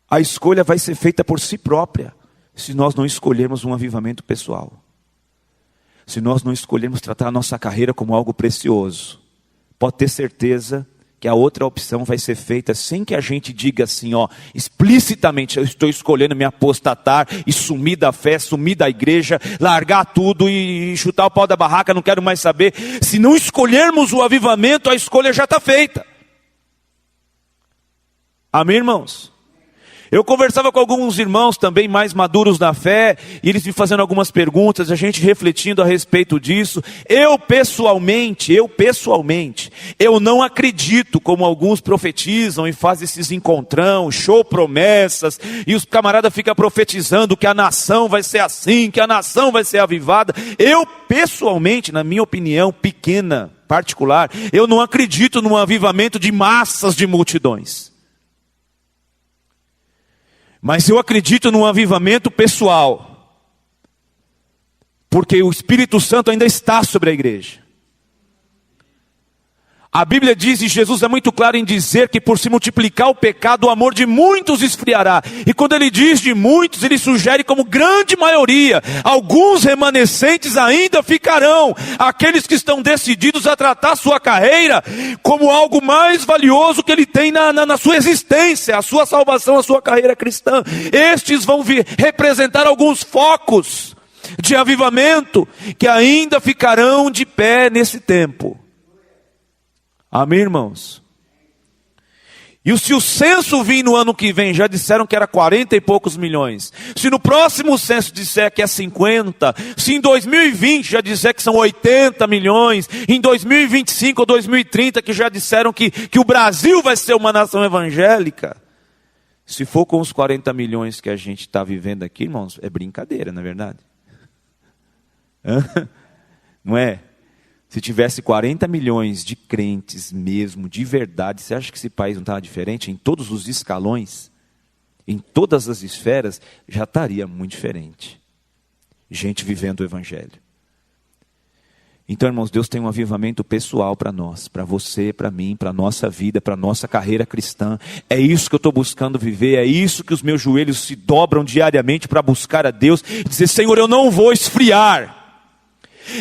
S1: A escolha vai ser feita por si própria, se nós não escolhermos um avivamento pessoal. Se nós não escolhermos tratar a nossa carreira como algo precioso, pode ter certeza que a outra opção vai ser feita sem que a gente diga assim, explicitamente, eu estou escolhendo me apostatar e sumir da fé, sumir da igreja, largar tudo e chutar o pau da barraca, não quero mais saber. Se não escolhermos o avivamento, a escolha já está feita. Amém, irmãos? Eu conversava com alguns irmãos também mais maduros na fé, e eles me fazendo algumas perguntas, a gente refletindo a respeito disso. Eu pessoalmente, eu não acredito como alguns profetizam e fazem esses encontrão, show promessas, e os camaradas ficam profetizando que a nação vai ser assim, que a nação vai ser avivada. Eu pessoalmente, na minha opinião pequena, particular, eu não acredito num avivamento de massas de multidões. Mas eu acredito num avivamento pessoal, porque o Espírito Santo ainda está sobre a igreja. A Bíblia diz, e Jesus é muito claro em dizer, que por se multiplicar o pecado, o amor de muitos esfriará. E quando ele diz de muitos, ele sugere como grande maioria. Alguns remanescentes ainda ficarão. Aqueles que estão decididos a tratar sua carreira como algo mais valioso que ele tem na sua existência, a sua salvação, a sua carreira cristã. Estes vão representar alguns focos de avivamento que ainda ficarão de pé nesse tempo. Amém, irmãos? E se o censo vir no ano que vem, já disseram que era 40 e poucos milhões. Se no próximo censo disser que é 50, se em 2020 já disser que são 80 milhões, em 2025 ou 2030 que já disseram que o Brasil vai ser uma nação evangélica, se for com os 40 milhões que a gente está vivendo aqui, irmãos, é brincadeira, não é verdade? Não é? Se tivesse 40 milhões de crentes mesmo, de verdade, você acha que esse país não estava diferente? Em todos os escalões, em todas as esferas, já estaria muito diferente. Gente vivendo o Evangelho. Então, irmãos, Deus tem um avivamento pessoal para nós, para você, para mim, para a nossa vida, para a nossa carreira cristã. É isso que eu estou buscando viver, é isso que os meus joelhos se dobram diariamente para buscar a Deus. Dizer, Senhor, eu não vou esfriar.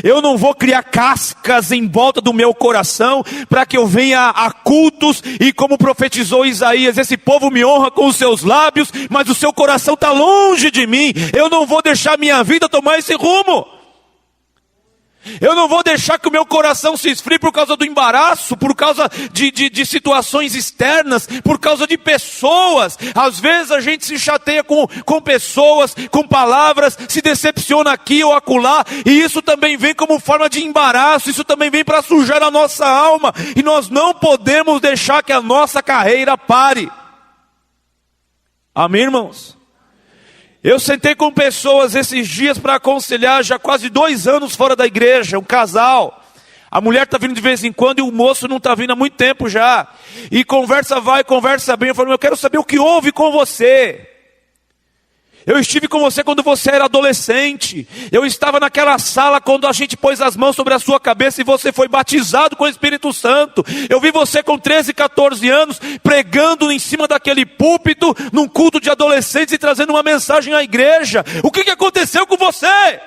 S1: Eu não vou criar cascas em volta do meu coração para que eu venha a cultos e, como profetizou Isaías, esse povo me honra com os seus lábios, mas o seu coração está longe de mim. Eu não vou deixar minha vida tomar esse rumo. Eu não vou deixar que o meu coração se esfrie por causa do embaraço, por causa de situações externas, por causa de pessoas. Às vezes a gente se chateia com pessoas, com palavras, se decepciona aqui ou acolá, e isso também vem como forma de embaraço, isso também vem para sujar a nossa alma, e nós não podemos deixar que a nossa carreira pare. Amém, irmãos? Eu sentei com pessoas esses dias para aconselhar, já quase 2 anos fora da igreja, um casal. A mulher está vindo de vez em quando e o moço não está vindo há muito tempo já. E conversa vai, conversa bem. Eu falo, eu quero saber o que houve com você. Eu estive com você quando você era adolescente. Eu estava naquela sala quando a gente pôs as mãos sobre a sua cabeça e você foi batizado com o Espírito Santo. Eu vi você com 13, 14 anos pregando em cima daquele púlpito num culto de adolescentes e trazendo uma mensagem à igreja. O que aconteceu com você?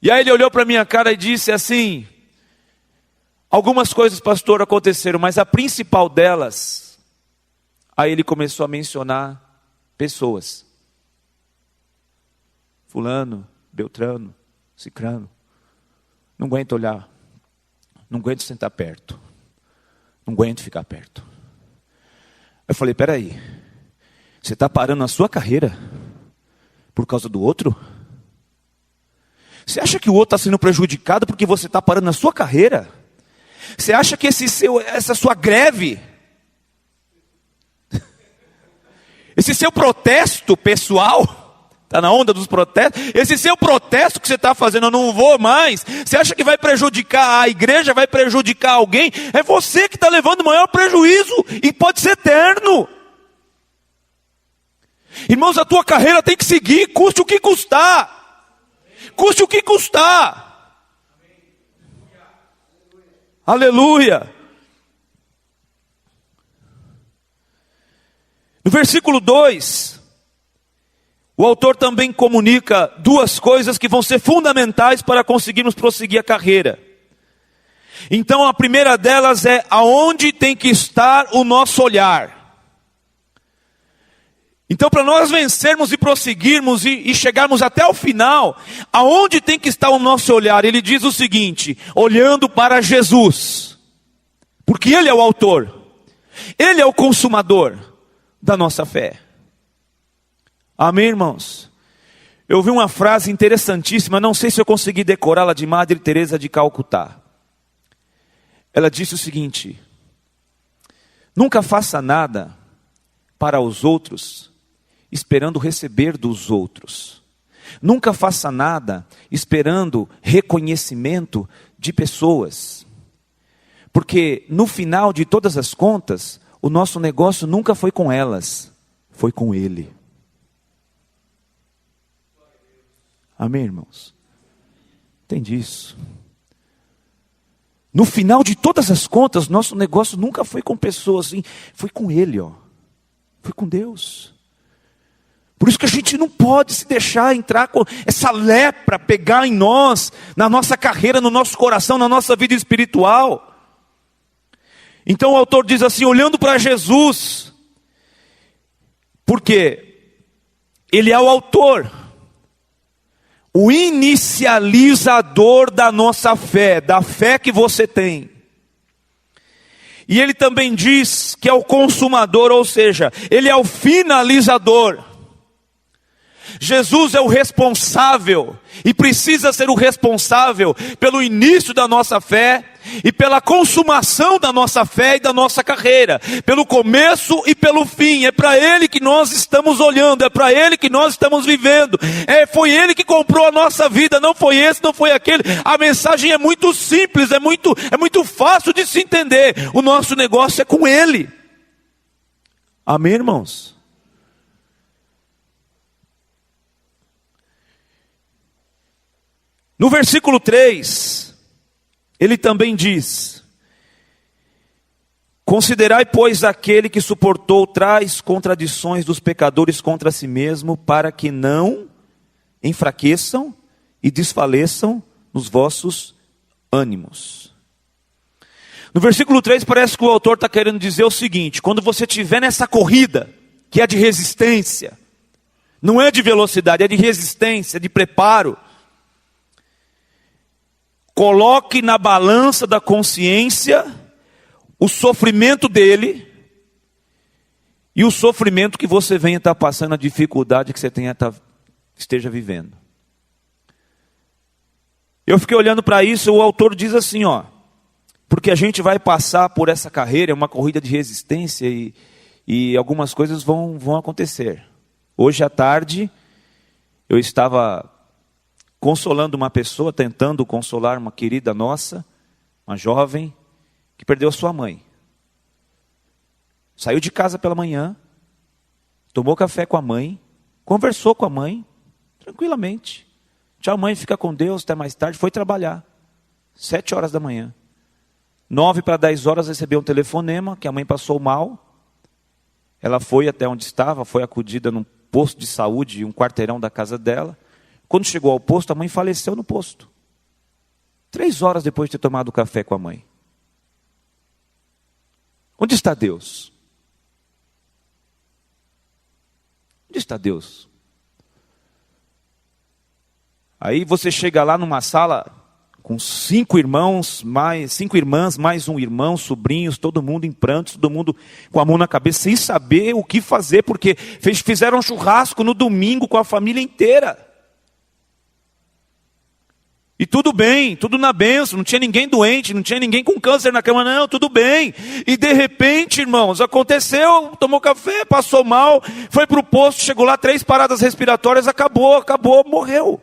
S1: E aí ele olhou para minha cara e disse assim: algumas coisas, pastor, aconteceram, mas a principal delas... Aí ele começou a mencionar pessoas. Fulano, Beltrano, Cicrano. Não aguento olhar. Não aguento sentar perto. Não aguento ficar perto. Eu falei, peraí. Você está parando a sua carreira por causa do outro? Você acha que o outro está sendo prejudicado porque você está parando a sua carreira? Você acha que essa sua greve... Esse seu protesto pessoal, está na onda dos protestos, esse seu protesto que você está fazendo, eu não vou mais, você acha que vai prejudicar a igreja, vai prejudicar alguém? É você que está levando o maior prejuízo, e pode ser eterno. Irmãos, a tua carreira tem que seguir, custe o que custar. Custe o que custar. Aleluia. No versículo 2, o autor também comunica 2 coisas que vão ser fundamentais para conseguirmos prosseguir a carreira. Então a primeira delas é aonde tem que estar o nosso olhar. Então para nós vencermos e prosseguirmos e chegarmos até o final, aonde tem que estar o nosso olhar? Ele diz o seguinte, olhando para Jesus, porque Ele é o autor. Ele é o consumador da nossa fé. Amém, irmãos? Eu ouvi uma frase interessantíssima, não sei se eu consegui decorá-la, de Madre Teresa de Calcutá. Ela disse o seguinte: nunca faça nada para os outros esperando receber dos outros. Nunca faça nada esperando reconhecimento de pessoas. Porque no final de todas as contas, o nosso negócio nunca foi com elas, foi com Ele. Amém, irmãos? Entende isso? No final de todas as contas, nosso negócio nunca foi com pessoas, assim, foi com Ele, ó. Foi com Deus. Por isso que a gente não pode se deixar entrar com essa lepra, pegar em nós, na nossa carreira, no nosso coração, na nossa vida espiritual. Então o autor diz assim, olhando para Jesus, porque Ele é o autor, o inicializador da nossa fé, da fé que você tem. E Ele também diz que é o consumador, ou seja, Ele é o finalizador. Jesus é o responsável, e precisa ser o responsável pelo início da nossa fé, e pela consumação da nossa fé e da nossa carreira, pelo começo e pelo fim. É para Ele que nós estamos olhando, é para Ele que nós estamos vivendo, foi Ele que comprou a nossa vida, não foi esse, não foi aquele. A mensagem é muito simples, é muito fácil de se entender. O nosso negócio é com Ele. Amém, irmãos? No versículo 3, ele também diz: considerai, pois, aquele que suportou tais contradições dos pecadores contra si mesmo, para que não enfraqueçam e desfaleçam nos vossos ânimos. No versículo 3 parece que o autor está querendo dizer o seguinte: quando você estiver nessa corrida, que é de resistência, não é de velocidade, é de resistência, de preparo, coloque na balança da consciência o sofrimento dele e o sofrimento que você venha estar passando, a dificuldade que você esteja vivendo. Eu fiquei olhando para isso, o autor diz assim, ó, porque a gente vai passar por essa carreira, é uma corrida de resistência e algumas coisas vão acontecer. Hoje à tarde eu estava consolando uma pessoa, tentando consolar uma querida nossa, uma jovem, que perdeu a sua mãe. Saiu de casa pela manhã, tomou café com a mãe, conversou com a mãe, tranquilamente. Tchau, mãe, fica com Deus, até mais tarde. Foi trabalhar, 7 horas da manhã. 9 para 10 horas recebeu um telefonema, que a mãe passou mal. Ela foi até onde estava, foi acudida num posto de saúde, um quarteirão da casa dela. Quando chegou ao posto, a mãe faleceu no posto. 3 horas depois de ter tomado café com a mãe. Onde está Deus? Onde está Deus? Aí você chega lá numa sala com 5 irmãos, mais 5 irmãs, mais um irmão, sobrinhos, todo mundo em prantos, todo mundo com a mão na cabeça, sem saber o que fazer, porque fizeram um churrasco no domingo com a família inteira. E tudo bem, tudo na bênção, não tinha ninguém doente, não tinha ninguém com câncer na cama, não, tudo bem. E de repente, irmãos, aconteceu, tomou café, passou mal, foi para o posto, chegou lá, 3 paradas respiratórias, acabou, morreu.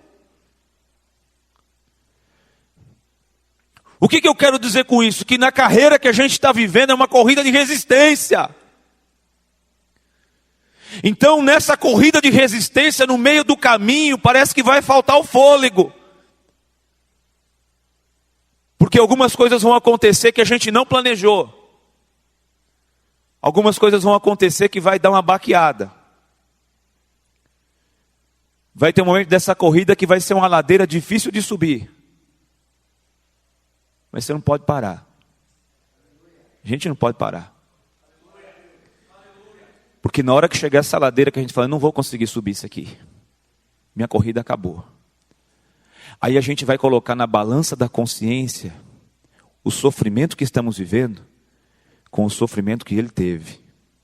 S1: O que eu quero dizer com isso? Que na carreira que a gente está vivendo é uma corrida de resistência. Então, nessa corrida de resistência, no meio do caminho, parece que vai faltar o fôlego. Porque algumas coisas vão acontecer que a gente não planejou. Algumas coisas vão acontecer que vai dar uma baqueada. Vai ter um momento dessa corrida que vai ser uma ladeira difícil de subir. Mas você não pode parar. A gente não pode parar. Porque na hora que chegar essa ladeira que a gente fala, eu não vou conseguir subir isso aqui. Minha corrida acabou. Aí a gente vai colocar na balança da consciência o sofrimento que estamos vivendo com o sofrimento que ele teve.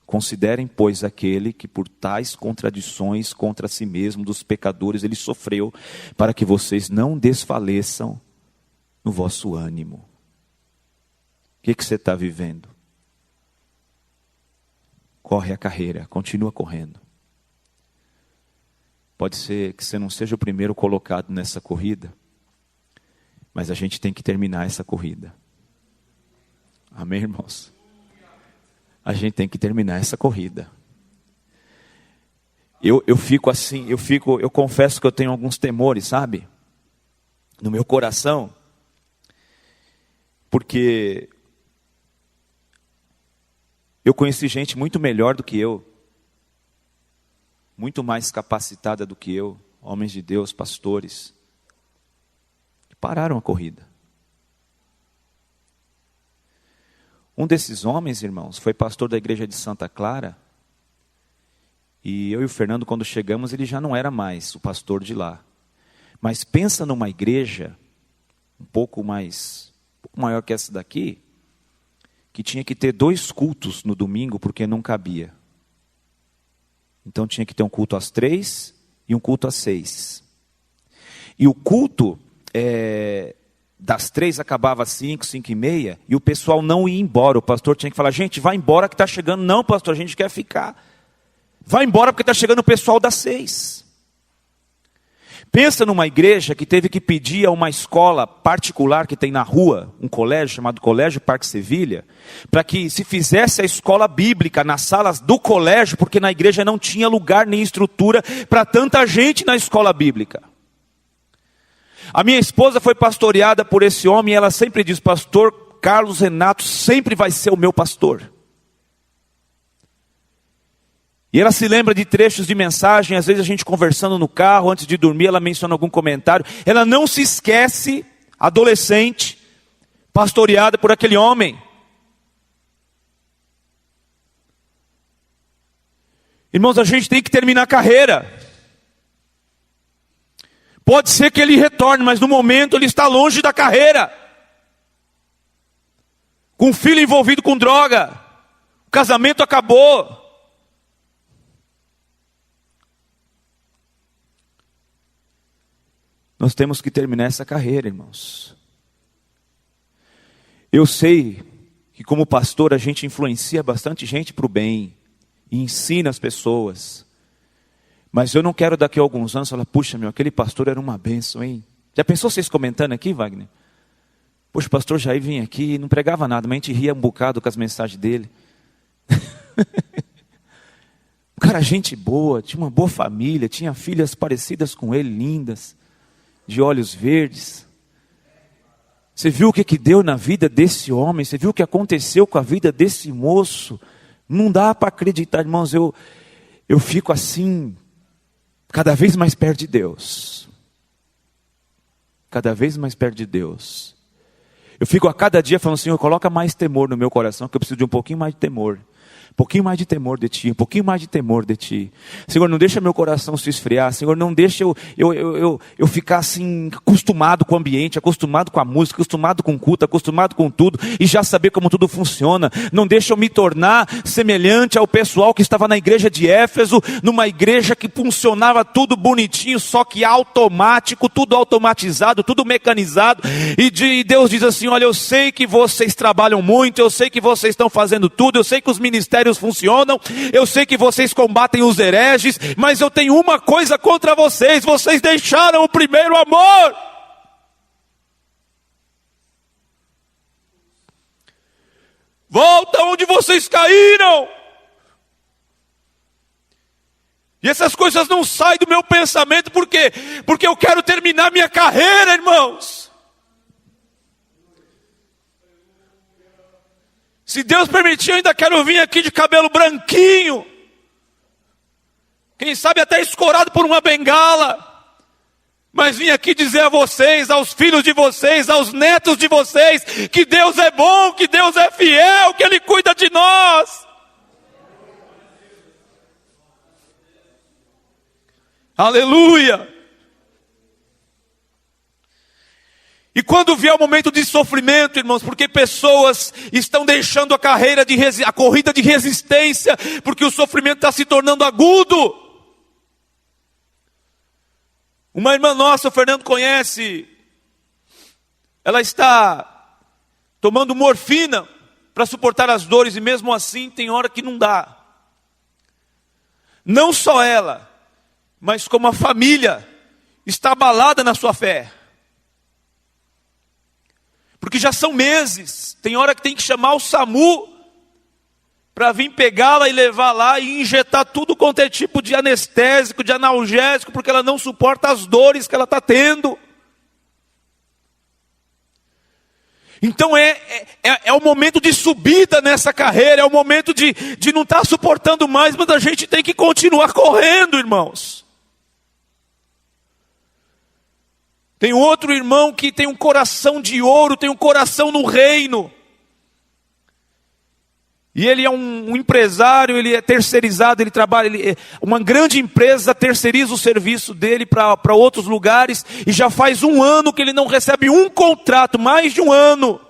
S1: Considerem, pois, aquele que por tais contradições contra si mesmo dos pecadores ele sofreu, para que vocês não desfaleçam no vosso ânimo. O que você está vivendo? Corre a carreira, continua correndo. Pode ser que você não seja o primeiro colocado nessa corrida, mas a gente tem que terminar essa corrida. Amém, irmãos? A gente tem que terminar essa corrida. Eu fico assim, eu confesso que eu tenho alguns temores, sabe? No meu coração. Porque eu conheci gente muito melhor do que eu. Muito mais capacitada do que eu. Homens de Deus, pastores. Que pararam a corrida. Um desses homens, irmãos, foi pastor da igreja de Santa Clara. E eu e o Fernando, quando chegamos, ele já não era mais o pastor de lá. Mas pensa numa igreja um pouco maior que essa daqui, que tinha que ter 2 cultos no domingo, porque não cabia. Então tinha que ter um culto às 3 e um culto às 6. E o culto das 3 acabava às 5, 5:30, e o pessoal não ia embora. O pastor tinha que falar: gente, vai embora que está chegando. Não, pastor, a gente quer ficar. Vai embora porque está chegando o pessoal das 6. Pensa numa igreja que teve que pedir a uma escola particular que tem na rua, um colégio chamado Colégio Parque Sevilha, para que se fizesse a escola bíblica nas salas do colégio, porque na igreja não tinha lugar nem estrutura para tanta gente na escola bíblica. A minha esposa foi pastoreada por esse homem e ela sempre diz: pastor Carlos Renato sempre vai ser o meu pastor. E ela se lembra de trechos de mensagem, às vezes a gente conversando no carro, antes de dormir, ela menciona algum comentário. Ela não se esquece, adolescente, pastoreada por aquele homem. Irmãos, a gente tem que terminar a carreira. Pode ser que ele retorne, mas no momento ele está longe da carreira. Com o filho envolvido com droga. O casamento acabou. Nós temos que terminar essa carreira, irmãos. Eu sei que como pastor a gente influencia bastante gente para o bem. E ensina as pessoas. Mas eu não quero daqui a alguns anos falar: puxa, aquele pastor era uma bênção, hein? Já pensou vocês comentando aqui, Wagner? Poxa, o pastor Jair vinha aqui e não pregava nada, mas a gente ria um bocado com as mensagens dele. Um cara, gente boa, tinha uma boa família, tinha filhas parecidas com ele, lindas, de olhos verdes. Você viu o que deu na vida desse homem? Você viu o que aconteceu com a vida desse moço? Não dá para acreditar, irmãos. Eu fico assim, cada vez mais perto de Deus. Cada vez mais perto de Deus. Eu fico a cada dia falando: Senhor, coloca mais temor no meu coração, que eu preciso de um pouquinho mais de temor. Um pouquinho mais de temor de Ti, um pouquinho mais de temor de Ti. Senhor, não deixa meu coração se esfriar. Senhor, não deixa eu ficar assim, acostumado com o ambiente, acostumado com a música, acostumado com o culto, acostumado com tudo, e já saber como tudo funciona. Não deixa eu me tornar semelhante ao pessoal que estava na igreja de Éfeso, numa igreja que funcionava tudo bonitinho, só que automático, tudo automatizado, tudo mecanizado. E Deus diz assim: olha, eu sei que vocês trabalham muito, eu sei que vocês estão fazendo tudo, eu sei que os ministérios funcionam, eu sei que vocês combatem os hereges, mas eu tenho uma coisa contra vocês: vocês deixaram o primeiro amor. Volta onde vocês caíram. E essas coisas não saem do meu pensamento, por quê? Porque eu quero terminar minha carreira, irmãos. Se Deus permitir, eu ainda quero vir aqui de cabelo branquinho. Quem sabe até escorado por uma bengala. Mas vim aqui dizer a vocês, aos filhos de vocês, aos netos de vocês, que Deus é bom, que Deus é fiel, que Ele cuida de nós. Aleluia. E quando vier o momento de sofrimento, irmãos, porque pessoas estão deixando a corrida de resistência, porque o sofrimento está se tornando agudo. Uma irmã nossa, o Fernando conhece, ela está tomando morfina para suportar as dores, e mesmo assim tem hora que não dá. Não só ela, mas como a família está abalada na sua fé. Porque já são meses, tem hora que tem que chamar o SAMU para vir pegá-la e levar lá e injetar tudo quanto é tipo de anestésico, de analgésico, porque ela não suporta as dores que ela está tendo. Então é o momento de subida nessa carreira, é o momento de não estar suportando mais, mas a gente tem que continuar correndo, irmãos. Tem outro irmão que tem um coração de ouro, tem um coração no reino. E ele é um empresário, ele é terceirizado, ele trabalha, uma grande empresa terceiriza o serviço dele para outros lugares, e já faz 1 ano que ele não recebe um contrato, mais de 1 ano.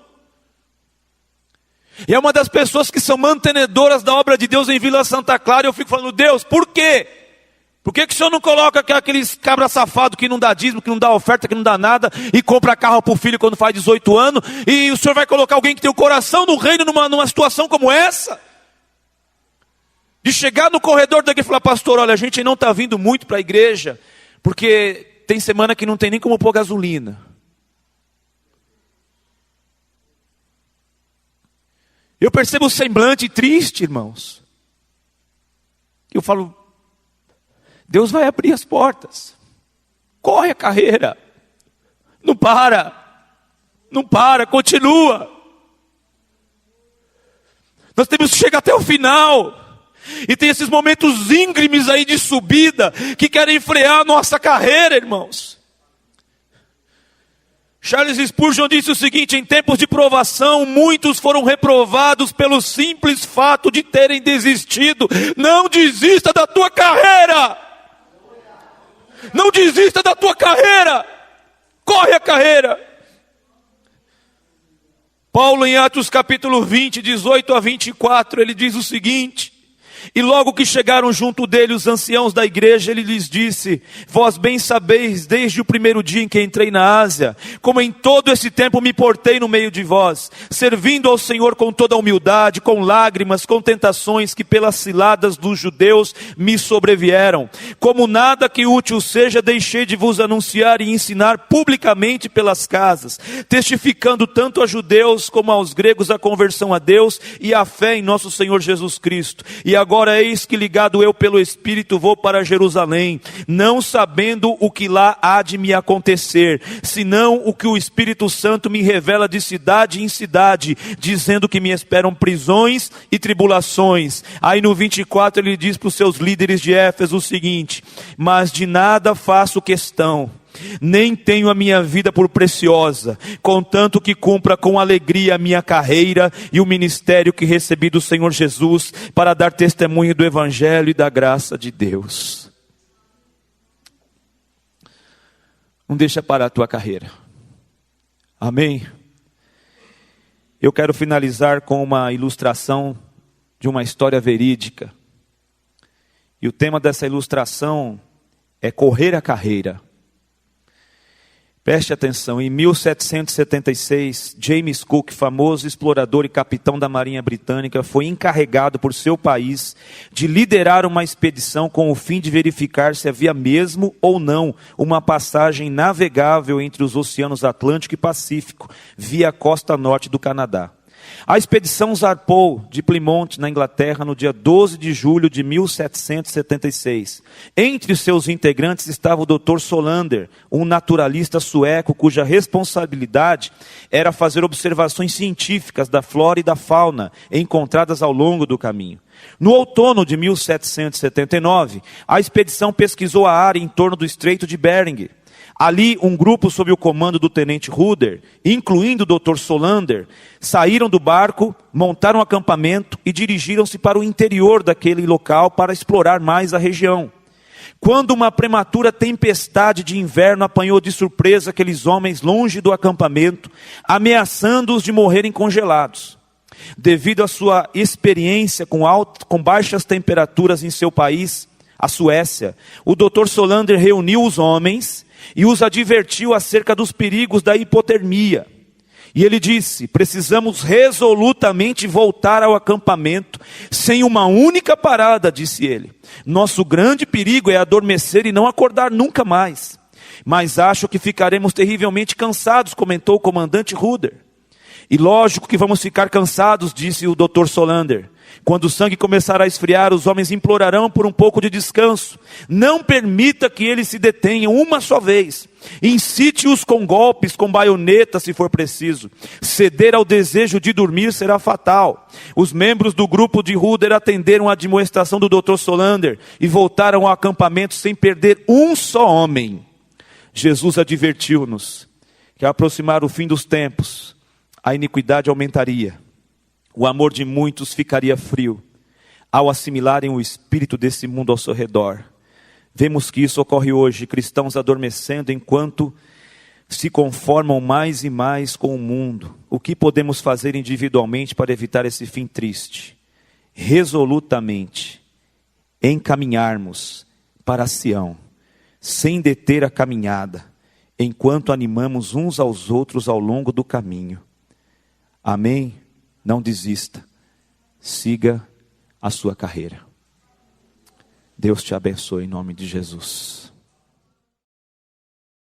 S1: E é uma das pessoas que são mantenedoras da obra de Deus em Vila Santa Clara, e eu fico falando, Deus, por quê? Por que o senhor não coloca aqueles cabra safado que não dá dízimo, que não dá oferta, que não dá nada, e compra carro para o filho quando faz 18 anos, e o senhor vai colocar alguém que tem o coração no reino numa situação como essa? De chegar no corredor daqui e falar, pastor, olha, a gente não está vindo muito para a igreja, porque tem semana que não tem nem como pôr gasolina. Eu percebo o semblante triste, irmãos. Eu falo, Deus vai abrir as portas. Corre a carreira. Não para, continua. Nós temos que chegar até o final. E tem esses momentos íngremes aí de subida que querem frear a nossa carreira, irmãos. Charles Spurgeon disse o seguinte: em tempos de provação, muitos foram reprovados pelo simples fato de terem desistido. Não desista da tua carreira. Não desista da tua carreira. Corre a carreira. Paulo, em Atos capítulo 20, 18 a 24, ele diz o seguinte: e logo que chegaram junto dele os anciãos da igreja, ele lhes disse: vós bem sabeis, desde o primeiro dia em que entrei na Ásia, como em todo esse tempo me portei no meio de vós, servindo ao Senhor com toda a humildade, com lágrimas, com tentações que pelas ciladas dos judeus me sobrevieram. Como nada que útil seja, deixei de vos anunciar e ensinar publicamente pelas casas, testificando tanto a judeus como aos gregos a conversão a Deus e a fé em nosso Senhor Jesus Cristo. E agora eis que, ligado eu pelo Espírito, vou para Jerusalém, não sabendo o que lá há de me acontecer, senão o que o Espírito Santo me revela de cidade em cidade, dizendo que me esperam prisões e tribulações. Aí no 24 ele diz para os seus líderes de Éfeso o seguinte: mas de nada faço questão, nem tenho a minha vida por preciosa, contanto que cumpra com alegria a minha carreira e o ministério que recebi do Senhor Jesus, para dar testemunho do Evangelho e da graça de Deus. Não deixa parar a tua carreira. Amém? Eu quero finalizar com uma ilustração de uma história verídica. E o tema dessa ilustração é correr a carreira. Preste atenção, em 1776, James Cook, famoso explorador e capitão da Marinha Britânica, foi encarregado por seu país de liderar uma expedição com o fim de verificar se havia mesmo ou não uma passagem navegável entre os oceanos Atlântico e Pacífico, via a costa norte do Canadá. A expedição zarpou de Plymouth, na Inglaterra, no dia 12 de julho de 1776. Entre seus integrantes estava o Dr. Solander, um naturalista sueco cuja responsabilidade era fazer observações científicas da flora e da fauna encontradas ao longo do caminho. No outono de 1779, a expedição pesquisou a área em torno do Estreito de Bering. Ali, um grupo sob o comando do tenente Ruder, incluindo o Dr. Solander, saíram do barco, montaram um acampamento e dirigiram-se para o interior daquele local para explorar mais a região. Quando uma prematura tempestade de inverno apanhou de surpresa aqueles homens longe do acampamento, ameaçando-os de morrerem congelados. Devido à sua experiência com baixas temperaturas em seu país, a Suécia, o Dr. Solander reuniu os homens e os advertiu acerca dos perigos da hipotermia. E ele disse: precisamos resolutamente voltar ao acampamento, sem uma única parada, disse ele. Nosso grande perigo é adormecer e não acordar nunca mais. Mas acho que ficaremos terrivelmente cansados, comentou o comandante Ruder. E lógico que vamos ficar cansados, disse o Dr. Solander. Quando o sangue começar a esfriar, os homens implorarão por um pouco de descanso. Não permita que eles se detenham uma só vez. Incite-os com golpes, com baioneta, se for preciso. Ceder ao desejo de dormir será fatal. Os membros do grupo de Ruder atenderam a admoestação do Dr. Solander e voltaram ao acampamento sem perder um só homem. Jesus advertiu-nos que ao aproximar o fim dos tempos, a iniquidade aumentaria. O amor de muitos ficaria frio ao assimilarem o espírito desse mundo ao seu redor. Vemos que isso ocorre hoje, cristãos adormecendo enquanto se conformam mais e mais com o mundo. O que podemos fazer individualmente para evitar esse fim triste? Resolutamente encaminharmos para Sião, sem deter a caminhada, enquanto animamos uns aos outros ao longo do caminho. Amém? Não desista. Siga a sua carreira. Deus te abençoe em nome de Jesus.